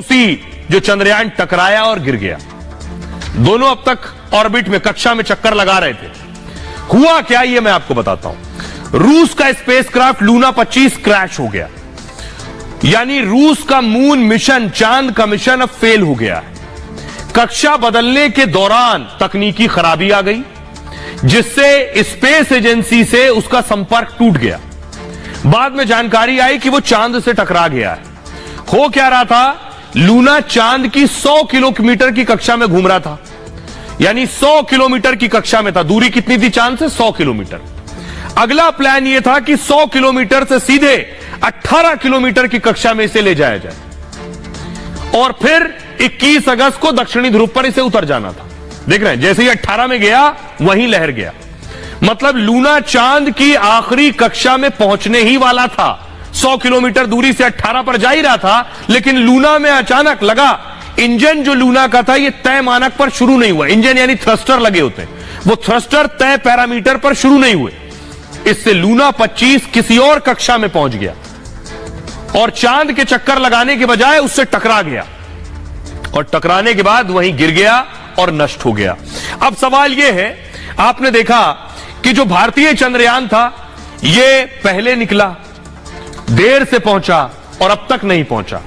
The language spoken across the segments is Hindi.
उसी जो चंद्रयान टकराया और गिर गया। दोनों अब तक ऑर्बिट में कक्षा में चक्कर लगा रहे थे। हुआ क्या ये मैं आपको बताता हूं। रूस का स्पेसक्राफ्ट लूना 25 क्रैश हो गया, यानी रूस का मून मिशन, चांद का मिशन अब फेल हो गया है। कक्षा बदलने के दौरान तकनीकी खराबी आ गई, जिससे स्पेस एजेंसी से उसका संपर्क टूट गया। बाद में जानकारी आई कि वो चांद से टकरा गया है। हो क्या रहा था, लूना चांद की 100 किलोमीटर की कक्षा में घूम रहा था, यानी 100 किलोमीटर की कक्षा में था। दूरी कितनी थी चांद से? 100 किलोमीटर। अगला प्लान यह था कि 100 किलोमीटर से सीधे 18 किलोमीटर की कक्षा में इसे ले जाया जाए और फिर 21 अगस्त को दक्षिणी ध्रुव पर इसे उतर जाना था। देख रहे हैं, जैसे ही 18 में गया वहीं लहर गया। मतलब लूना चांद की आखिरी कक्षा में पहुंचने ही वाला था। 100 किलोमीटर दूरी से 18 पर जा ही रहा था, लेकिन लूना में अचानक लगा इंजन जो लूना का था ये तय मानक पर शुरू नहीं हुआ। इंजन यानी थ्रस्टर लगे होते हैं, वो थ्रस्टर तय पैरामीटर पर शुरू नहीं हुए। इससे लूना 25 किसी और कक्षा में पहुंच गया और चांद के चक्कर लगाने के बजाय उससे टकरा गया और टकराने के बाद वहीं गिर गया और नष्ट हो गया। अब सवाल यह है, आपने देखा कि जो भारतीय चंद्रयान था यह पहले निकला, देर से पहुंचा और अब तक नहीं पहुंचा।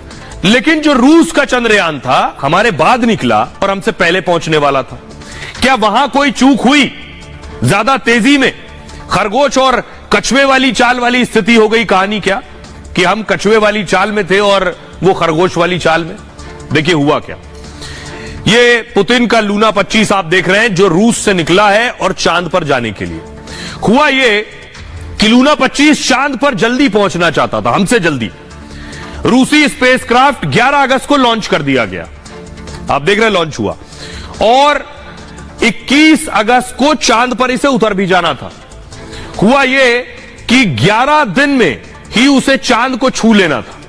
लेकिन जो रूस का चंद्रयान था हमारे बाद निकला और हमसे पहले पहुंचने वाला था। क्या वहां कोई चूक हुई? ज्यादा तेजी में खरगोश और कछुए वाली चाल वाली स्थिति हो गई कहानी क्या, कि हम कछुए वाली चाल में थे और वो खरगोश वाली चाल में? देखिए हुआ क्या। ये पुतिन का लूना 25 आप देख रहे हैं जो रूस से निकला है और चांद पर जाने के लिए। हुआ ये कि लूना 25 चांद पर जल्दी पहुंचना चाहता था, हमसे जल्दी। रूसी स्पेसक्राफ्ट 11 अगस्त को लॉन्च कर दिया गया, आप देख रहे हैं लॉन्च हुआ, और 21 अगस्त को चांद पर इसे उतर भी जाना था। हुआ ये कि 11 दिन में ही उसे चांद को छू लेना था,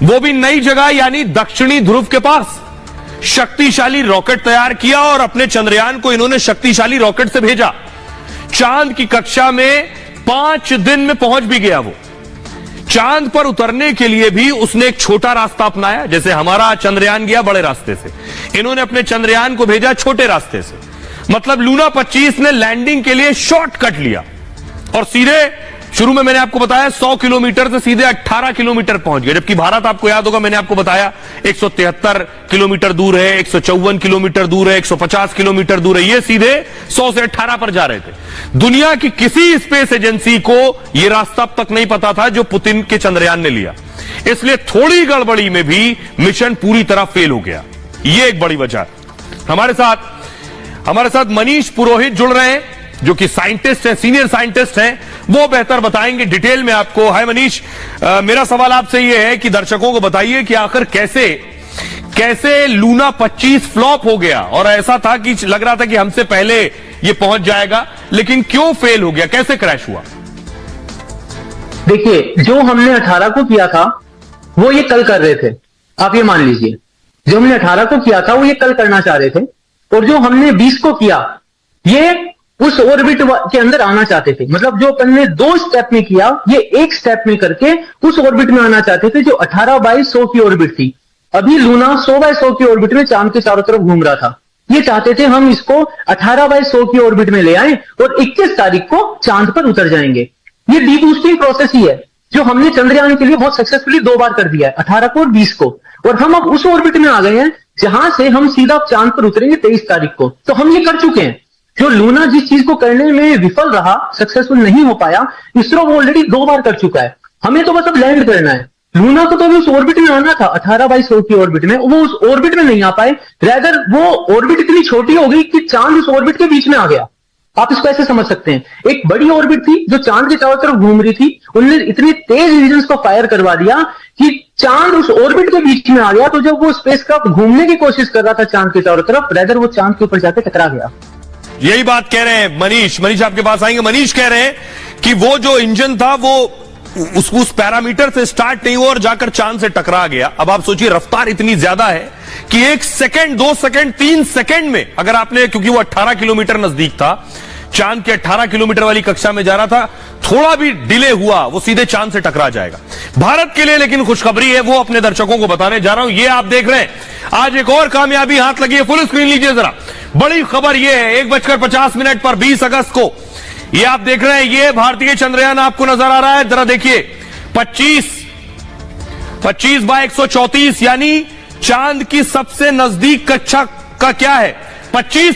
वो भी नई जगह यानी दक्षिणी ध्रुव के पास। शक्तिशाली रॉकेट तैयार किया और अपने चंद्रयान को इन्होंने शक्तिशाली रॉकेट से भेजा। चांद की कक्षा में 5 दिन में पहुंच भी गया वो। चांद पर उतरने के लिए भी उसने एक छोटा रास्ता अपनाया, जैसे हमारा चंद्रयान गया बड़े रास्ते से, इन्होंने अपने चंद्रयान को भेजा छोटे रास्ते से। मतलब लूना 25 ने लैंडिंग के लिए शॉर्टकट लिया और सीधे, शुरू में मैंने आपको बताया 100 किलोमीटर से सीधे 18 किलोमीटर पहुंच गया, जबकि भारत आपको याद होगा मैंने आपको बताया 173 किलोमीटर दूर है, 154 किलोमीटर दूर है, 150 किलोमीटर दूर है। ये सीधे 100 से 18 पर जा रहे थे। दुनिया की किसी स्पेस एजेंसी को यह रास्ता अब तक नहीं पता था जो पुतिन के चंद्रयान ने लिया, इसलिए थोड़ी गड़बड़ी में भी मिशन पूरी तरह फेल हो गया। यह एक बड़ी वजह। हमारे साथ मनीष पुरोहित जुड़ रहे हैं जो कि साइंटिस्ट हैं, सीनियर साइंटिस्ट हैं, वो बेहतर बताएंगे डिटेल में आपको। हाय मनीष, मेरा सवाल आपसे ये है कि दर्शकों को बताइए कि आखिर कैसे लूना 25 फ्लॉप हो गया, और ऐसा था कि लग रहा था कि हमसे पहले ये पहुंच जाएगा, लेकिन क्यों फेल हो गया, कैसे क्रैश हुआ? देखिए, जो हमने 18 को किया था वो ये कल कर रहे थे, आप ये मान लीजिए। जो हमने 18 को किया था वो ये कल करना चाह रहे थे, और जो हमने 20 को किया ये उस ऑर्बिट के अंदर आना चाहते थे। मतलब जो अपन ने 2 स्टेप में किया, ये 1 स्टेप में करके उस ऑर्बिट में आना चाहते थे जो 18/100 की ऑर्बिट थी। अभी लूना 100/100 की ऑर्बिट में चांद के चारों तरफ घूम रहा था। ये चाहते थे हम इसको 18/100 की ऑर्बिट में ले आए और 21 तारीख को चांद पर उतर जाएंगे। ये डीबूस्टिंग प्रोसेस ही है जो हमने चंद्रयान के लिए बहुत सक्सेसफुली 2 बार कर दिया है, 18 को और 20 को। और हम अब उस ऑर्बिट में आ गए हैं जहां से हम सीधा चांद पर उतरेंगे 23 तारीख को। तो हम ये कर चुके हैं। जो लूना जिस चीज को करने में विफल रहा, सक्सेसफुल नहीं हो पाया, इसरो वो ऑलरेडी 2 बार कर चुका है। हमें तो बस अब लैंड करना है। लूना को तो अभी उस ऑर्बिट में आना था 18/100 की ऑर्बिट में, वो उस ऑर्बिट में नहीं आ पाए। रैदर वो ऑर्बिट इतनी छोटी हो गई कि चांद उस ऑर्बिट के बीच में आ गया। आप इसको ऐसे समझ सकते हैं, एक बड़ी ऑर्बिट थी जो चांद के चारों तरफ घूम रही थी, उन्होंने इतने तेज इंजन को फायर करवा दिया कि चांद उस ऑर्बिट के बीच में आ गया। तो जब वो स्पेसक्राफ्ट घूमने की कोशिश कर रहा था चांद के चारों तरफ, रैदर वो चांद के ऊपर जाकर टकरा गया। यही बात कह रहे हैं मनीष आपके पास आएंगे। मनीष कह रहे हैं कि वो जो इंजन था वो उस पैरामीटर से स्टार्ट नहीं हुआ और जाकर चांद से टकरा गया। अब आप सोचिए रफ्तार इतनी ज्यादा है कि 1 सेकंड, 2 सेकंड, 3 सेकंड में अगर आपने, क्योंकि वो 18 किलोमीटर नजदीक था, चांद के 18 किलोमीटर वाली कक्षा में जा रहा था, थोड़ा भी डिले हुआ वो सीधे चांद से टकरा जाएगा। भारत के लिए लेकिन खुशखबरी है, वो अपने दर्शकों को बताने जा रहा हूं। ये आप देख रहे हैं, आज एक और कामयाबी हाथ लगी है। फुल स्क्रीन लीजिए जरा, बड़ी खबर ये है, 1:50 पर 20 अगस्त को ये आप देख रहे हैं, ये भारतीय चंद्रयान आपको नजर आ रहा है, जरा देखिए 25/134 यानी चांद की सबसे नजदीक कक्षा का क्या है 25